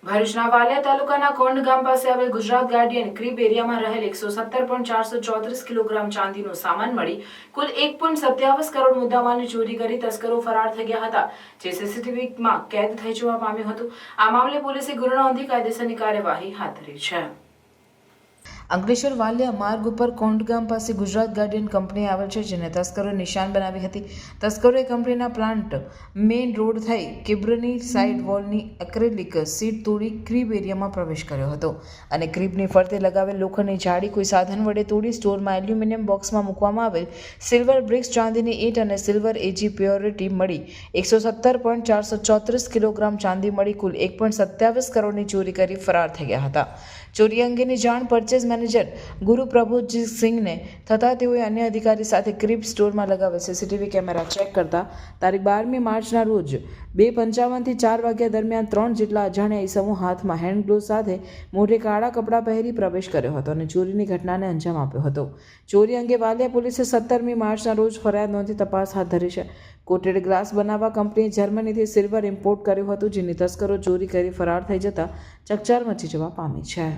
ભરૂચના વાલિયા તાલુકાના કોંડ ગામ પાસે આવેલ ગુજરાત ગાર્ડિયન ક્રીબ એરિયામાં રહેલ 117.434 કિલોગ્રામ ચાંદીનો સામાન મળી કુલ 1.27 કરોડ મુદ્દામાલની ચોરી કરી તસ્કરો ફરાર થઈ ગયા હતા, જે સીસીટીવીમાં કેદ થઈ જવા પામ્યું હતું। આ મામલે પોલીસે ગુનો નોંધી કાયદેસરની કાર્યવાહી હાથ ધરી છે। અંકલેશ્વર વાલિયા માર્ગ ઉપર કોંડ ગામ પાસે ગુજરાત ગાર્ડિયન કંપની આવેલ છે, જેને તસ્કરોએ નિશાન બનાવી હતી। તસ્કરોએ કંપનીના પ્લાન્ટ મેઇન રોડ થઈ કિબ્રની સાઇડ વોલની એક્રેલિક સીટ તોડી ક્રીબ એરિયામાં પ્રવેશ કર્યો હતો અને ક્રીબની ફરતે લગાવેલ લોખંડની જાળી કોઈ સાધન વડે તોડી સ્ટોરમાં એલ્યુમિનિયમ બોક્સમાં મૂકવામાં આવેલ સિલ્વર બ્રિક્સ ચાંદીની ઈંટ અને સિલ્વર એજી પ્યોરિટી મળી 117.434 કિલોગ્રામ ચાંદી મળી કુલ 1.27 કરોડની ચોરી કરી ફરાર થઈ ગયા હતા। ચોરી અંગેની જાણ પરચેઝ મેનેજર ગુરુપ્રભુજી સિંહને થતાં તેઓએ અન્ય અધિકારી સાથે ક્રીબ સ્ટોરમાં લગાવેલ સીસીટીવી કેમેરા ચેક કરતા તારીખ 12મી માર્ચના રોજ 2:55 થી 4 વાગ્યા દરમિયાન 3 જેટલા અજાણ્યા ઈસમો હાથમાં હેન્ડ ગ્લોવ્સ સાથે મોઢે કાળા કપડાં પહેરી પ્રવેશ કર્યો હતો અને ચોરીની ઘટનાને અંજામ આપ્યો હતો। ચોરી અંગે વાલિયા પોલીસે 17મી માર્ચના રોજ ફરિયાદ નોંધી તપાસ હાથ ધરી છે। કોટેડ ગ્લાસ બનાવવા કંપનીએ જર્મનીથી સિલ્વર ઇમ્પોર્ટ કર્યું હતું, જેની તસ્કરો ચોરી કરી ફરાર થઈ જતા ચકચાર મચી જવા પામી છે।